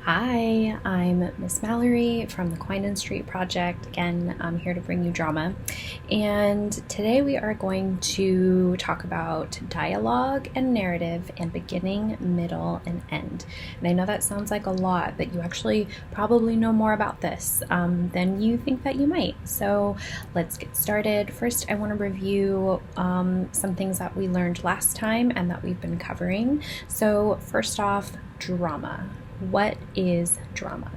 Hi, I'm Miss Mallory from the Cowan Street Project. Again, I'm here to bring you drama. And today we are going to talk about dialogue and narrative and beginning, middle, and end. And I know that sounds like a lot, but you actually probably know more about this than you think that you might. So let's get started. First, I want to review some things that we learned last time and that we've been covering. So first off, drama. What is drama?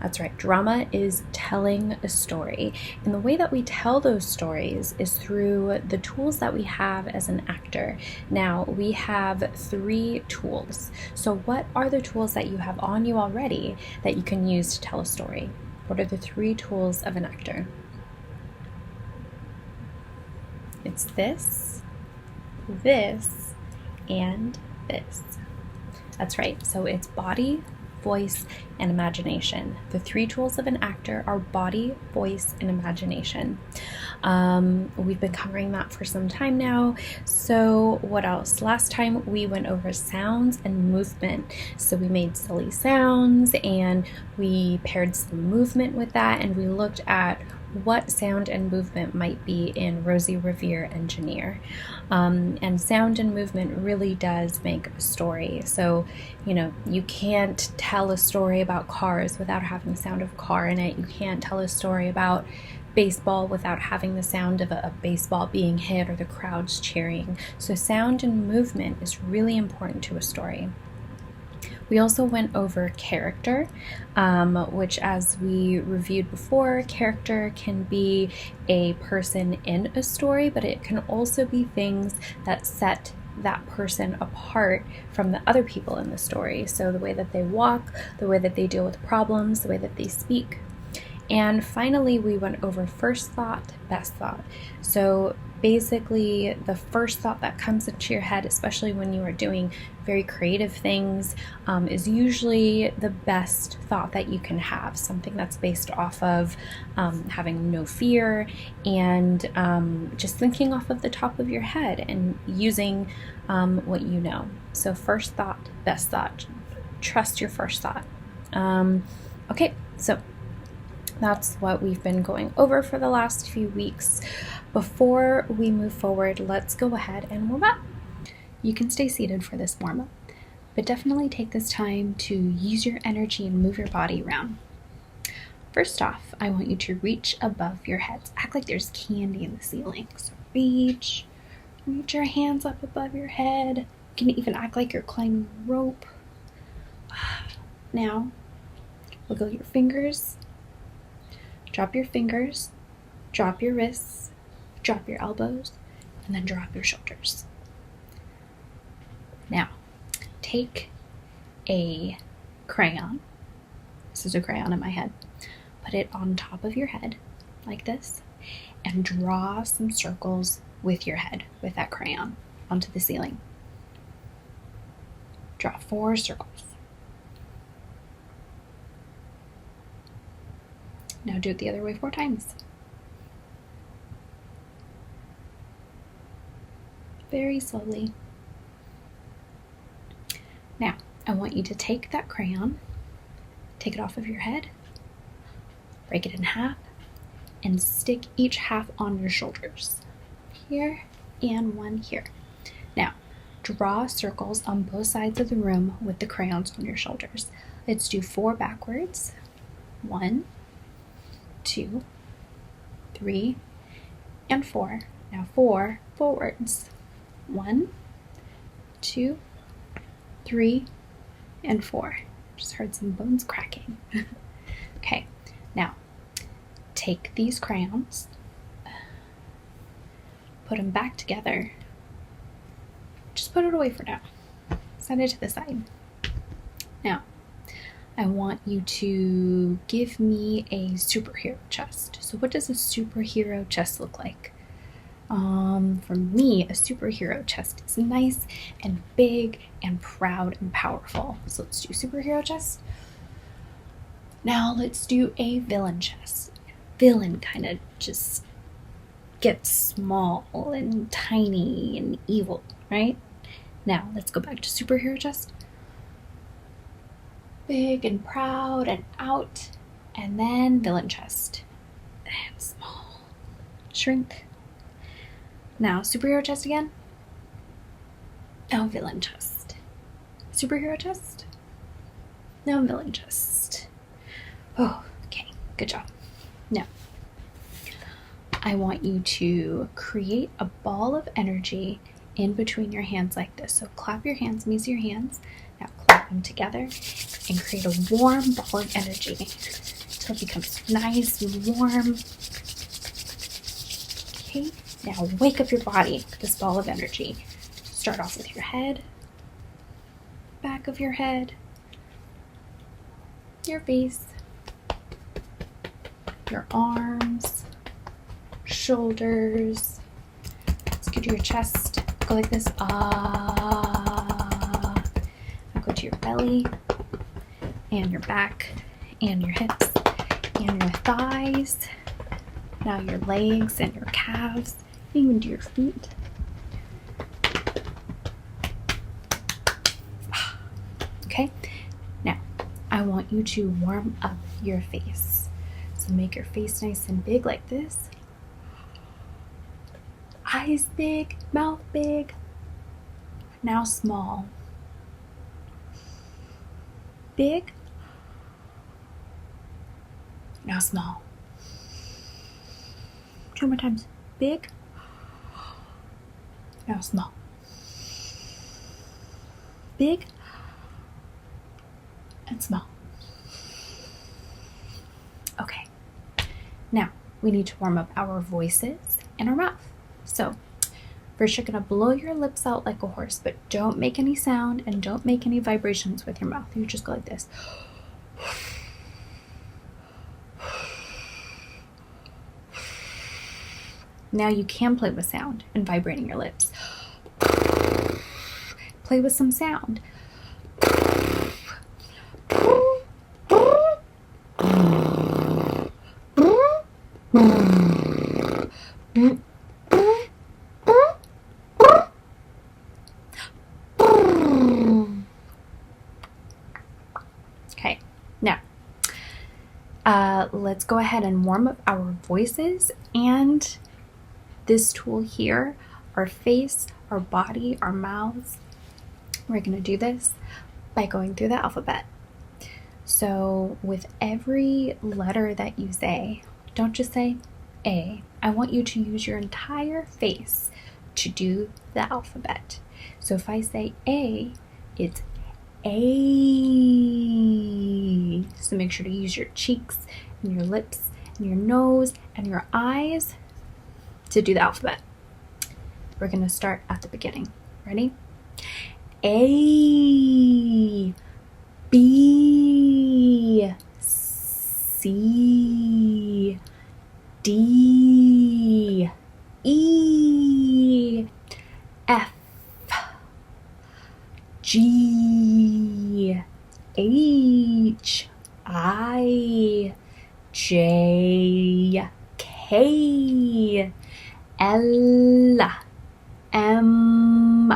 That's right, drama is telling a story. And the way that we tell those stories is through the tools that we have as an actor. Now, we have 3 tools. So what are the tools that you have on you already that you can use to tell a story? What are the 3 tools of an actor? It's this, and this. That's right. So it's body, voice, and imagination. The 3 tools of an actor are body, voice, and imagination. We've been covering that for some time now. So what else? Last time we went over sounds and movement. So we made silly sounds and we paired some movement with that, and we looked at what sound and movement might be in Rosie Revere Engineer. And sound and movement really does make a story. So, you can't tell a story about cars without having the sound of a car in it. You can't tell a story about baseball without having the sound of a baseball being hit or the crowds cheering. So sound and movement is really important to a story. We also went over character, which, as we reviewed before, character can be a person in a story, but it can also be things that set that person apart from the other people in the story. So the way that they walk, the way that they deal with problems, the way that they speak. And finally, we went over first thought, best thought. So basically, the first thought that comes into your head, especially when you are doing very creative things, is usually the best thought that you can have. Something that's based off of having no fear and just thinking off of the top of your head and using what you know. So first thought, best thought. Trust your first thought. Okay, so that's what we've been going over for the last few weeks. Before we move forward, let's go ahead and warm up. You can stay seated for this warm up, but definitely take this time to use your energy and move your body around. First off, I want you to reach above your heads. Act like there's candy in the ceiling. So reach your hands up above your head. You can even act like you're climbing a rope. Now, wiggle your fingers. Drop your fingers, drop your wrists, drop your elbows, and then drop your shoulders. Now, take a crayon. This is a crayon in my head. Put it on top of your head, like this, and draw some circles with your head, with that crayon, onto the ceiling. Draw 4 circles. Now do it the other way 4 times. Very slowly. Now, I want you to take that crayon, take it off of your head, break it in half, and stick each half on your shoulders. Here and one here. Now, draw circles on both sides of the room with the crayons on your shoulders. Let's do 4 backwards. 1, 2, 3, and 4. Now 4 forwards. 1, 2, 3, and 4. Just heard some bones cracking. Okay, now take these crayons, put them back together. Just put it away for now. Set it to the side. Now, I want you to give me a superhero chest. So what does a superhero chest look like? For me, a superhero chest is nice and big and proud and powerful. So let's do superhero chest. Now let's do a villain chest. Villain kind of just gets small and tiny and evil, right? Now, let's go back to superhero chest. Big and proud and out. And then villain chest. And small. Shrink. Now, superhero chest again. Now, villain chest. Superhero chest. Now, villain chest. Oh, okay. Good job. Now, I want you to create a ball of energy in between your hands like this. So clap your hands, use your hands. Now clap them together and create a warm ball of energy until it becomes nice and warm. Okay, now wake up your body with this ball of energy. Start off with your head, back of your head, your face, your arms, shoulders. Let's go to your chest. Go like this. Ah. Now go to your belly and your back and your hips and your thighs. Now your legs and your calves, even to your feet. Okay. Now I want you to warm up your face. So make your face nice and big like this. Eyes big, mouth big. Now small. Big. Now small. 2 more times. Big. Now small. Big. And small. Okay. Now, we need to warm up our voices and our mouth. So, first you're going to blow your lips out like a horse, but don't make any sound and don't make any vibrations with your mouth. You just go like this. Now you can play with sound and vibrating your lips. Play with some sound. Okay, now let's go ahead and warm up our voices and this tool here, our face, our body, our mouths. We're going to do this by going through the alphabet. So with every letter that you say, don't just say A. I want you to use your entire face to do the alphabet. So if I say A, it's A. So make sure to use your cheeks and your lips and your nose and your eyes to do the alphabet. We're going to start at the beginning. Ready? A, B, C, D, E, F, G, H, I, J, K, L, M,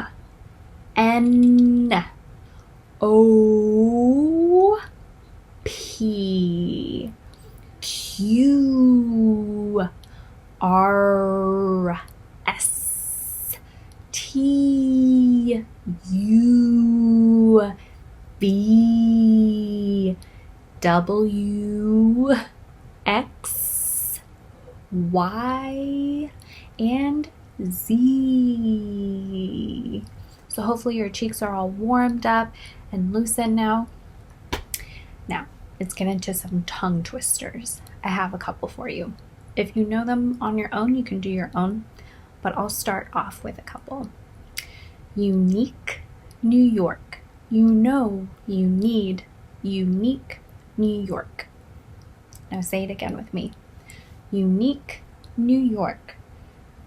N, O, P, Q, R, S, T, U, V, W, X, Y, and Z. So hopefully your cheeks are all warmed up and loosened now. Now, let's get into some tongue twisters. I have a couple for you. If you know them on your own, you can do your own, but I'll start off with a couple. Unique New York. You know you need unique New York. Now say it again with me. Unique New York.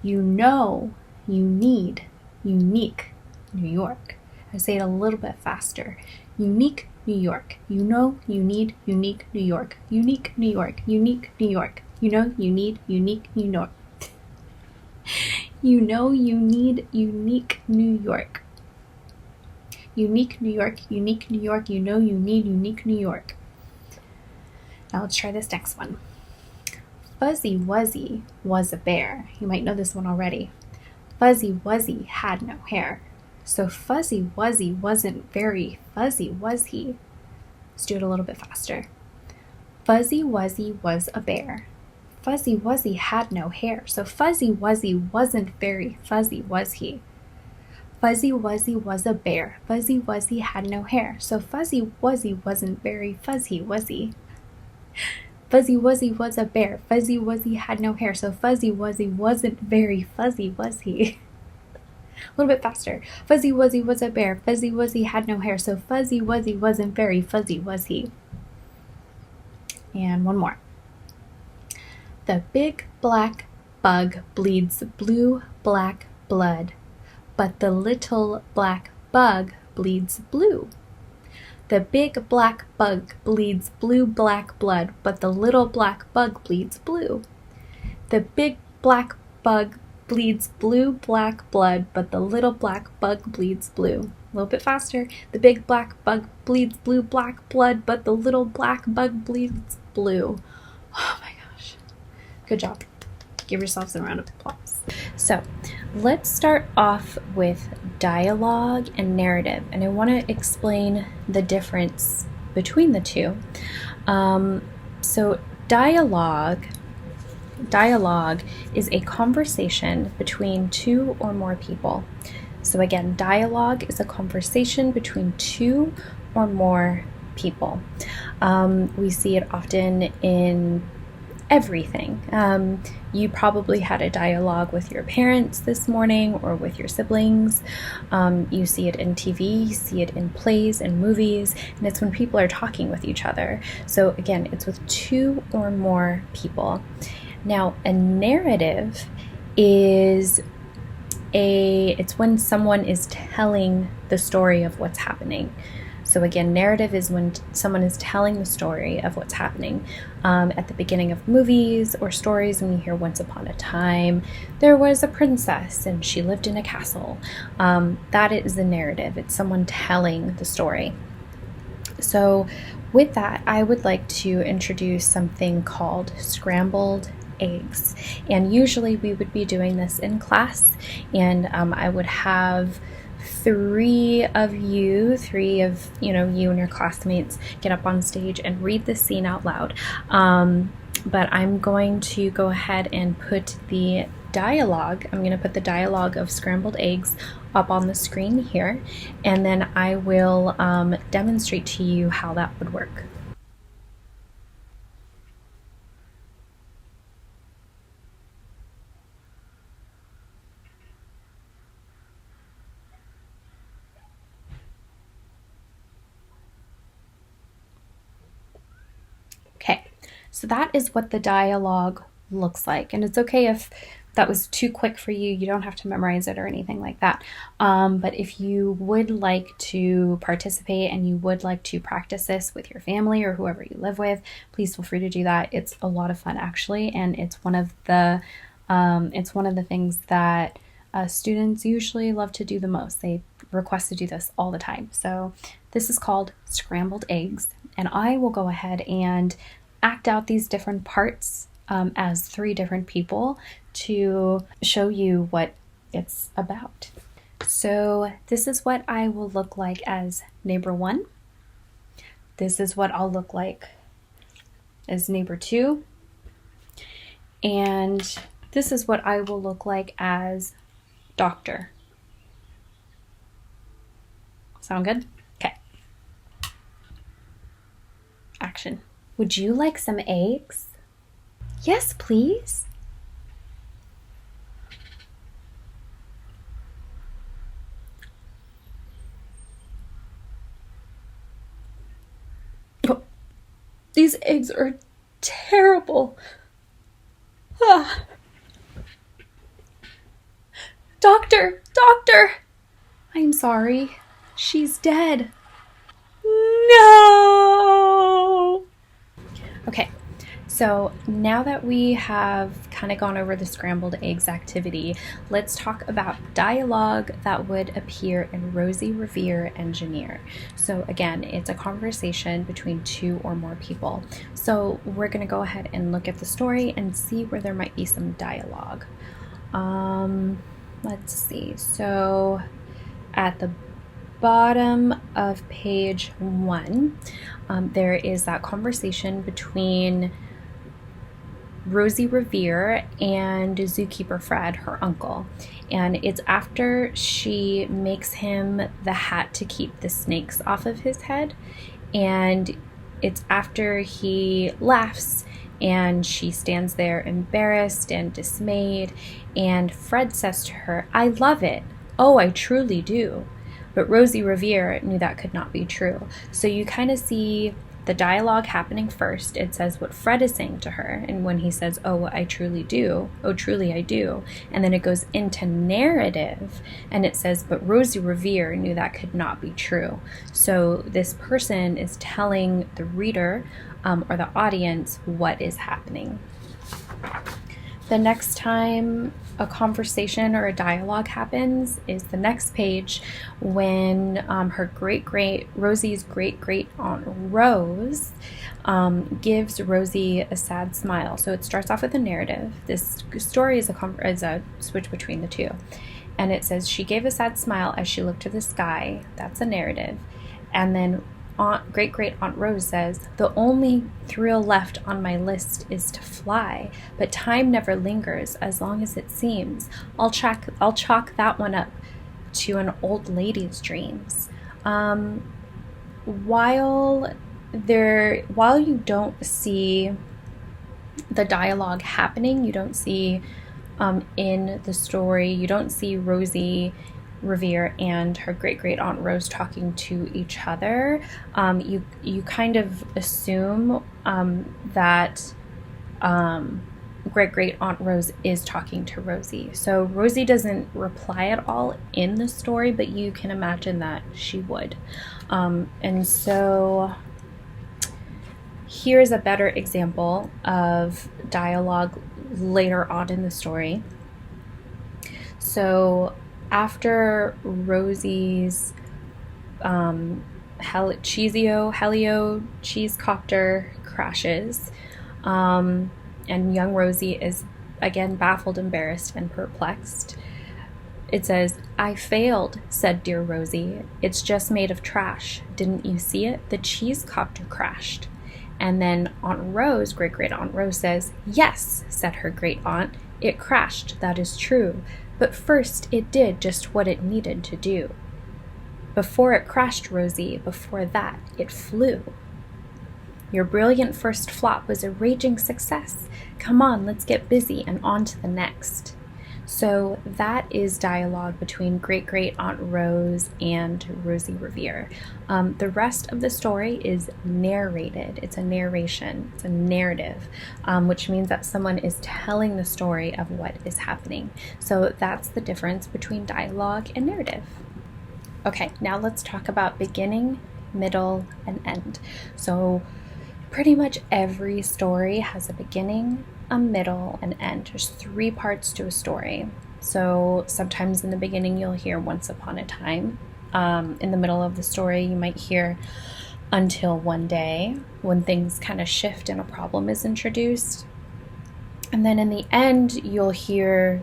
You know you need unique New York. I say it a little bit faster. Unique New York. You know you need unique New York. Unique New York. Unique New York. You know you need unique New York. You know you need unique New York. Unique New York, unique New York, you know you need unique New York. Now let's try this next one. Fuzzy Wuzzy was a bear. You might know this one already. Fuzzy Wuzzy had no hair. So Fuzzy Wuzzy wasn't very fuzzy, was he? Let's do it a little bit faster. Fuzzy Wuzzy was a bear. Fuzzy Wuzzy had no hair. So Fuzzy Wuzzy wasn't very fuzzy, was he? Fuzzy Wuzzy was a bear. Fuzzy Wuzzy had no hair. So Fuzzy Wuzzy wasn't very fuzzy, was he? Fuzzy Wuzzy was a bear. Fuzzy Wuzzy had no hair. So Fuzzy Wuzzy wasn't very fuzzy, was he? A little bit faster. Fuzzy Wuzzy was a bear. Fuzzy Wuzzy had no hair. So Fuzzy Wuzzy wasn't very fuzzy, was he? And one more. The big black bug bleeds blue-black blood, but the little black bug bleeds blue. The big black bug bleeds blue-black blood, but the little black bug bleeds blue. The big black bug bleeds blue-black blood, but the little black bug bleeds blue. A little bit faster. The big black bug bleeds blue-black blood, but the little black bug bleeds blue. Oh my gosh. Good job. Give yourselves a round of applause. So let's start off with dialogue and narrative, and I want to explain the difference between the two. So dialogue is a conversation between two or more people. So again, dialogue is a conversation between two or more people. We see it often in everything. You probably had a dialogue with your parents this morning or with your siblings. You see it in TV, you see it in plays and movies, and it's when people are talking with each other. So again, it's with two or more people. Now, a narrative is it's when someone is telling the story of what's happening. So again, narrative is when someone is telling the story of what's happening. At the beginning of movies or stories, when you hear once upon a time, there was a princess and she lived in a castle. That is the narrative. It's someone telling the story. So with that, I would like to introduce something called scrambled eggs. And usually we would be doing this in class, and I would have three of you and your classmates get up on stage and read the scene out loud. But I'm going to go ahead and put the dialogue. I'm going to put the dialogue of scrambled eggs up on the screen here, and then I will demonstrate to you how that would work. Okay, so that is what the dialogue looks like. And it's okay if that was too quick for you. You don't have to memorize it or anything like that. But if you would like to participate and you would like to practice this with your family or whoever you live with, please feel free to do that. It's a lot of fun, actually, and it's one of the things that students usually love to do the most. They request to do this all the time. So this is called scrambled eggs, and I will go ahead and act out these different parts as three different people to show you what it's about. So this is what I will look like as neighbor one. This is what I'll look like as neighbor two. And this is what I will look like as doctor. Sound good? Okay. Action. Would you like some eggs? Yes, please. Oh, these eggs are terrible. Ah. Doctor! I'm sorry. She's dead. No! Okay, so now that we have kind of gone over the scrambled eggs activity. Let's talk about dialogue that would appear in Rosie, Revere, Engineer. So again, it's a conversation between two or more people. So we're going to go ahead and look at the story and see where there might be some dialogue. Let's see. So at the bottom of page 1, there is that conversation between Rosie Revere and zookeeper Fred, her uncle. And it's after she makes him the hat to keep the snakes off of his head. And it's after he laughs and she stands there embarrassed and dismayed. And Fred says to her, "I love it. Oh, I truly do." But Rosie Revere knew that could not be true. So you kind of see the dialogue happening first. It says what Fred is saying to her, and when he says, "Oh, I truly do," "Oh, truly I do," and then it goes into narrative, and it says, "But Rosie Revere knew that could not be true." So this person is telling the reader or the audience what is happening. The next time a conversation or a dialogue happens is the next page, when Rosie's great aunt Rose gives Rosie a sad smile. So it starts off with a narrative. This story is a switch between the two, and it says, "She gave a sad smile as she looked to the sky." That's a narrative. And then great aunt Rose says, "The only thrill left on my list is to fly, but time never lingers as long as it seems. I'll chalk that one up to an old lady's dreams." While you don't see the dialogue happening, you don't see in the story, you don't see Rosie Revere and her great aunt Rose talking to each other. You kind of assume that great aunt Rose is talking to Rosie. So Rosie doesn't reply at all in the story, but you can imagine that she would. And so here's a better example of dialogue later on in the story. So after Rosie's Helio cheesecopter crashes, and young Rosie is again baffled, embarrassed, and perplexed, it says, "I failed," said dear Rosie. "It's just made of trash. Didn't you see it? The cheesecopter crashed." And then Aunt Rose, great aunt Rose, says, "Yes," said her great aunt, "it crashed, that is true. But first it did just what it needed to do. Before it crashed, Rosie, before that, it flew. Your brilliant first flop was a raging success. Come on, let's get busy and on to the next." So that is dialogue between great aunt Rose and Rosie Revere. The rest of the story is narrated. It's a narration. It's a narrative, which means that someone is telling the story of what is happening. So that's the difference between dialogue and narrative. Okay, now let's talk about beginning, middle, and end. So pretty much every story has a beginning, a middle, and end. There's 3 parts to a story. So sometimes in the beginning you'll hear once upon a time. In the middle of the story you might hear until one day, when things kind of shift and a problem is introduced. And then in the end you'll hear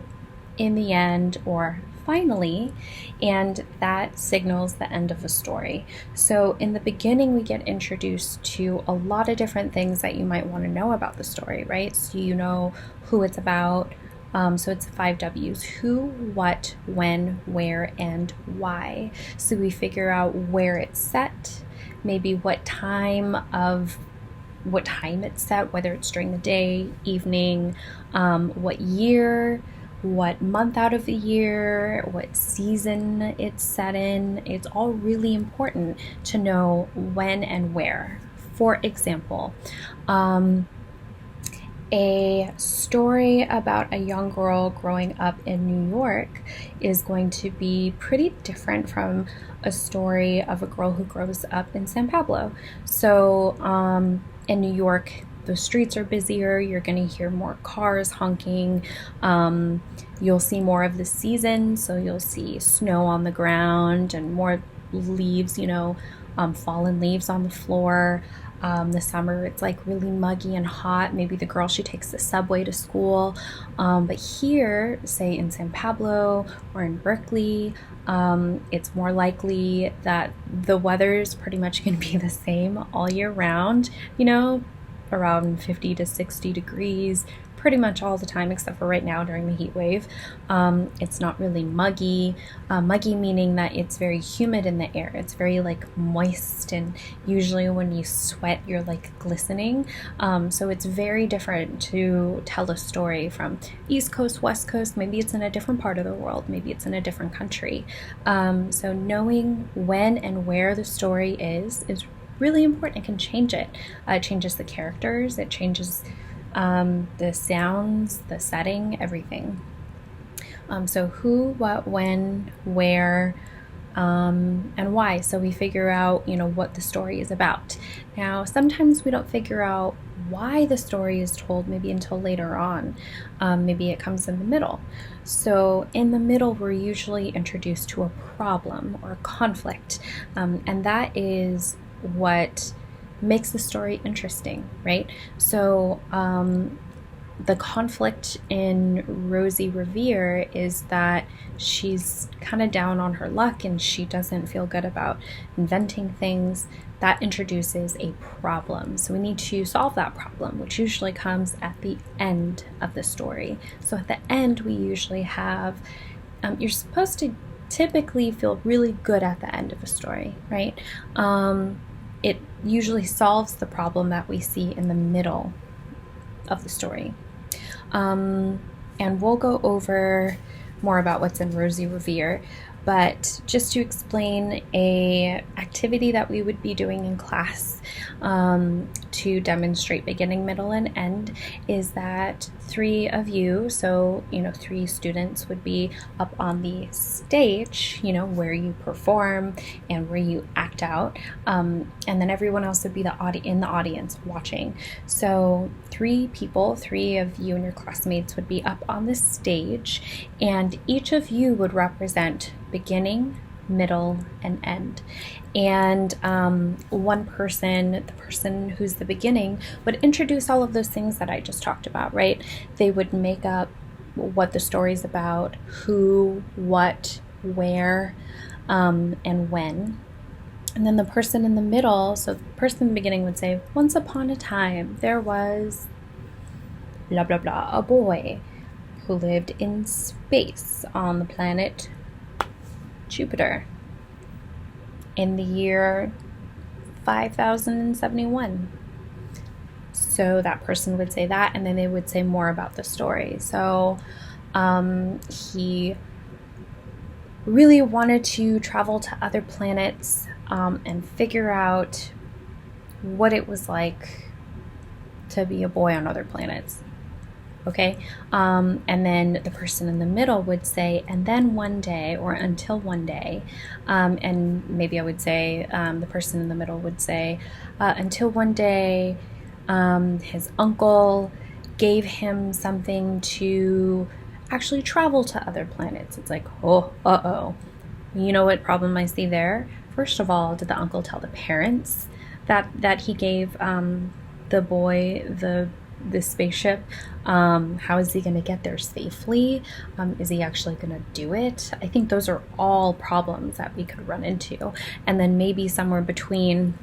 in the end or finally, and that signals the end of a story. So in the beginning we get introduced to a lot of different things that you might want to know about the story, right? So you know who it's about. So it's 5 W's: who, what, when, where, and why. So we figure out where it's set, maybe what time it's set, whether it's during the day, evening, what year, what month out of the year, what season it's set in. It's all really important to know when and where. For example, a story about a young girl growing up in New York is going to be pretty different from a story of a girl who grows up in San Pablo. So in New York, the streets are busier. You're going to hear more cars honking. You'll see more of the season, so you'll see snow on the ground and more leaves, fallen leaves on the floor. The summer, it's like really muggy and hot. Maybe the girl, she takes the subway to school. But here, say in San Pablo or in Berkeley, it's more likely that the weather's pretty much going to be the same all year round, around 50 to 60 degrees, pretty much all the time, except for right now during the heat wave. It's not really muggy. Muggy meaning that it's very humid in the air. It's very moist, and usually when you sweat, you're glistening. So it's very different to tell a story from East Coast, West Coast. Maybe it's in a different part of the world. Maybe it's in a different country. So knowing when and where the story is really important. It can change it. It changes the characters. It changes the sounds, the setting, everything. So who, what, when, where, and why. So we figure out, what the story is about. Now, sometimes we don't figure out why the story is told maybe until later on. Maybe it comes in the middle. So in the middle, we're usually introduced to a problem or a conflict. And that is what makes the story interesting, right? So the conflict in Rosie Revere is that she's kind of down on her luck and she doesn't feel good about inventing things. That introduces a problem. So we need to solve that problem, which usually comes at the end of the story. So at the end, we usually have, you're supposed to typically feel really good at the end of a story, right? It usually solves the problem that we see in the middle of the story. And we'll go over more about what's in Rosie Revere, but just to explain a activity that we would be doing in class to demonstrate beginning, middle, and end is that three of you, so, three students would be up on the stage, where you perform and where you act out, and then everyone else would be in the audience watching. So three of you and your classmates would be up on the stage, and each of you would represent beginning, middle, and end. And one person, the person who's the beginning, would introduce all of those things that I just talked about, right? They would make up what the story's about, who, what, where, and when. And then the person in the middle, so the person in the beginning would say, once upon a time, there was blah, blah, blah, a boy who lived in space on the planet Jupiter in the year 5071. So that person would say that, and then they would say more about the story. So he really wanted to travel to other planets and figure out what it was like to be a boy on other planets. Okay, and then the person in the middle would say, and then one day, or until one day, and maybe I would say, the person in the middle would say, until one day, his uncle gave him something to actually travel to other planets. It's like, oh, uh-oh. You know what problem I see there? First of all, did the uncle tell the parents that he gave the boy the spaceship? How is he going to get there safely? Is he actually going to do it? I think those are all problems that we could run into. And then maybe somewhere between,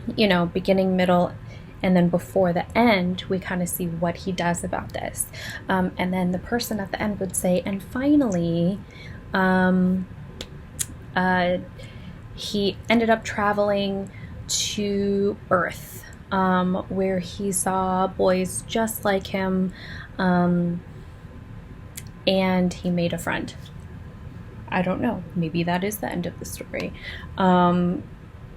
beginning, middle, and then before the end, we kind of see what he does about this. And then the person at the end would say, and finally, he ended up traveling to Earth, where he saw boys just like him, and he made a friend. I don't know. Maybe that is the end of the story.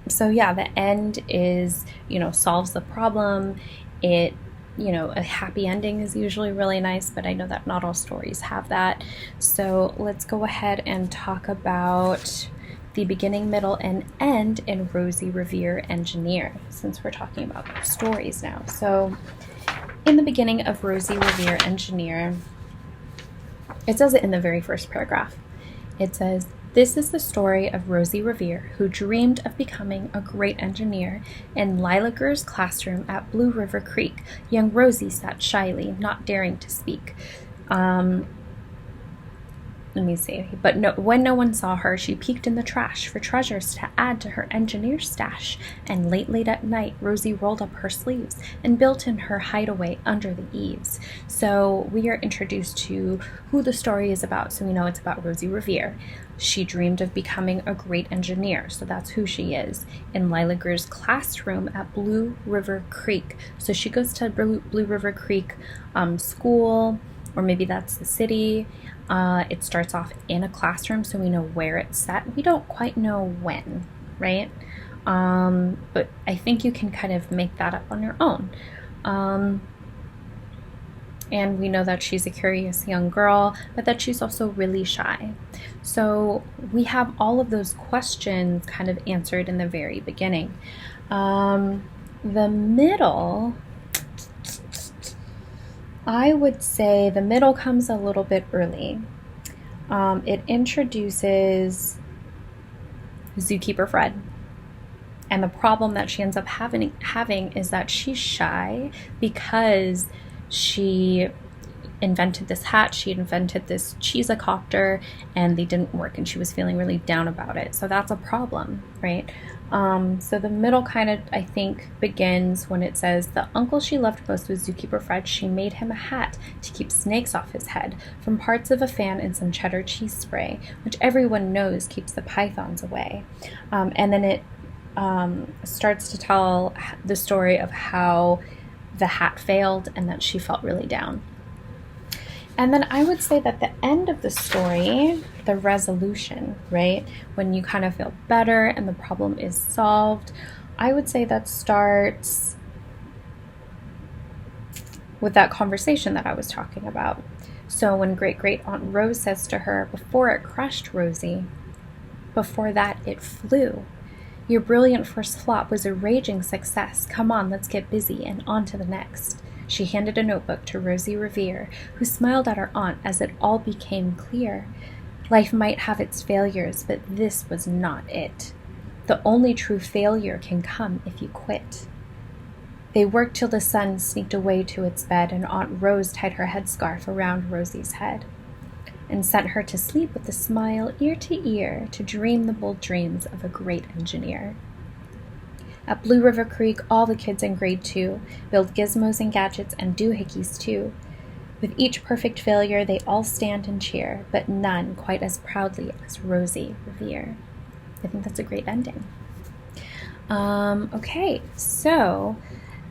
So yeah, the end is, solves the problem. It, a happy ending is usually really nice, but I know that not all stories have that. So let's go ahead and talk about the beginning, middle, and end in Rosie Revere Engineer, since we're talking about stories now. So in the beginning of Rosie Revere Engineer, it says it in the very first paragraph. It says, "This is the story of Rosie Revere, who dreamed of becoming a great engineer. In Lilager's classroom at Blue River Creek, young Rosie sat shyly, not daring to speak. When no one saw her, she peeked in the trash for treasures to add to her engineer stash. And late at night, Rosie rolled up her sleeves and built in her hideaway under the eaves." So we are introduced to who the story is about. So we know it's about Rosie Revere. She dreamed of becoming a great engineer, so that's who she is. In Lilager's classroom at Blue River Creek. So she goes to Blue River Creek school, or maybe that's the city. It starts off in a classroom, so we know where it's set. We don't quite know when, right? But I think you can kind of make that up on your own. And we know that she's a curious young girl, but that she's also really shy. So we have all of those questions kind of answered in the very beginning. The middle, I would say the middle comes a little bit early. It introduces Zookeeper Fred. And the problem that she ends up having is that she's shy because she invented this hat, she invented this cheesecopter, and they didn't work, and she was feeling really down about it. So that's a problem, right? So the middle kind of, I think, begins when it says, "The uncle she loved most was Zookeeper Fred. She made him a hat to keep snakes off his head, from parts of a fan and some cheddar cheese spray, which everyone knows keeps the pythons away." And then it starts to tell the story of how the hat failed and that she felt really down. And then I would say that the end of the story, the resolution, right, when you kind of feel better and the problem is solved, I would say that starts with that conversation that I was talking about. So when Great-Great-Aunt Rose says to her, before it crushed Rosie, before that it flew. Your brilliant first flop was a raging success. Come on, let's get busy and on to the next. She handed a notebook to Rosie Revere, who smiled at her aunt as it all became clear. Life might have its failures, but this was not it. The only true failure can come if you quit. They worked till the sun sneaked away to its bed, and Aunt Rose tied her headscarf around Rosie's head and sent her to sleep with a smile ear to ear to dream the bold dreams of a great engineer. At Blue River Creek, all the kids in grade 2 build gizmos and gadgets and doohickeys too. With each perfect failure, they all stand and cheer, but none quite as proudly as Rosie Revere. I think that's a great ending. Okay, so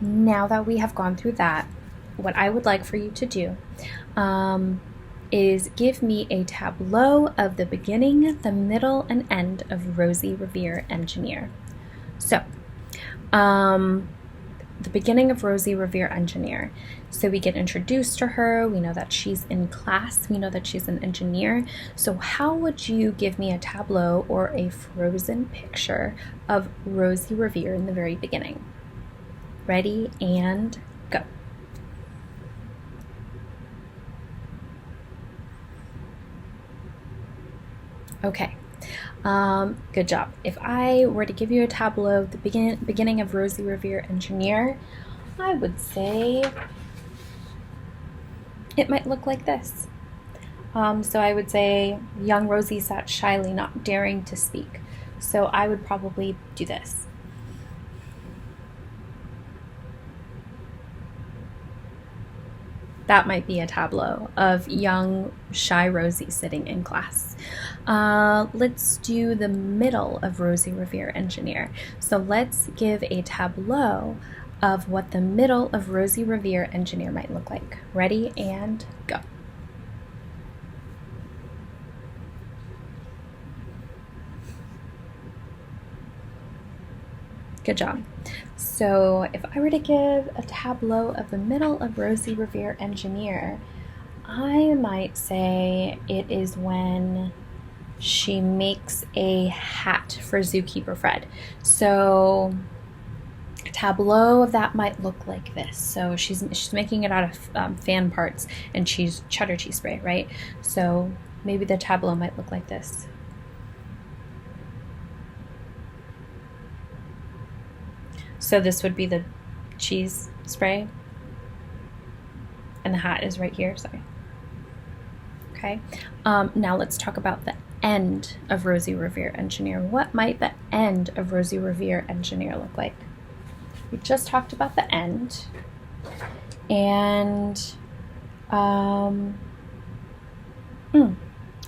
now that we have gone through that, what I would like for you to do is give me a tableau of the beginning, the middle, and end of Rosie Revere Engineer. So, the beginning of Rosie Revere Engineer. So we get introduced to her, we know that she's in class, we know that she's an engineer. So how would you give me a tableau or a frozen picture of Rosie Revere in the very beginning? Ready and go. Okay. Good job. If I were to give you a tableau of the beginning of Rosie Revere Engineer, I would say it might look like this. So I would say young Rosie sat shyly, not daring to speak. So I would probably do this. That might be a tableau of young, shy Rosie sitting in class. Let's do the middle of Rosie Revere Engineer. So let's give a tableau of what the middle of Rosie Revere Engineer might look like. Ready and go. Good job. So if I were to give a tableau of the middle of Rosie Revere Engineer, I might say it is when she makes a hat for Zookeeper Fred. So a tableau of that might look like this. So she's making it out of fan parts and cheddar cheese spray, right? So maybe the tableau might look like this. So this would be the cheese spray, and the hat is right here, sorry. Okay, now let's talk about the end of Rosie Revere Engineer. What might the end of Rosie Revere Engineer look like? We just talked about the end, and I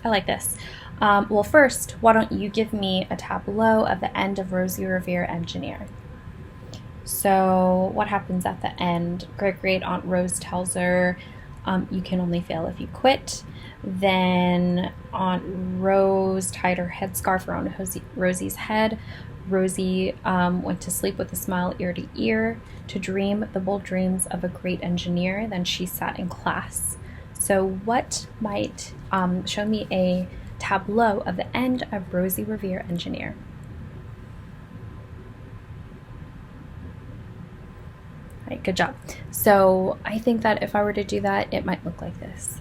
like this. Well, first, why don't you give me a tableau of the end of Rosie Revere Engineer? So what happens at the end? Great Aunt Rose tells her, you can only fail if you quit. Then Aunt Rose tied her headscarf around Rosie's head. Rosie went to sleep with a smile ear to ear to dream the bold dreams of a great engineer. Then she sat in class. So what might show me a tableau of the end of Rosie Revere Engineer? All right, good job. So I think that if I were to do that, it might look like this.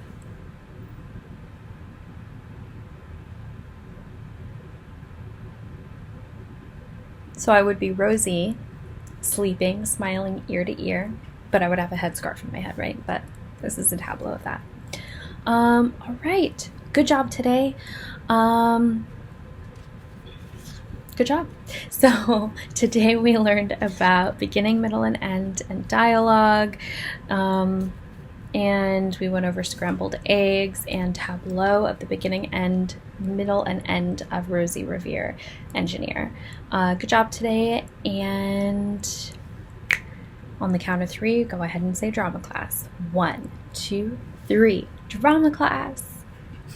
So I would be Rosie, sleeping, smiling ear to ear, but I would have a headscarf on my head, right? But this is a tableau of that. All right, good job today. Good job. So today we learned about beginning, middle, and end and dialogue. And we went over scrambled eggs and tableau of the beginning, end, middle, and end of Rosie Revere Engineer. Good job today. And on the count of 3, go ahead and say drama class. 1, 2, 3, drama class.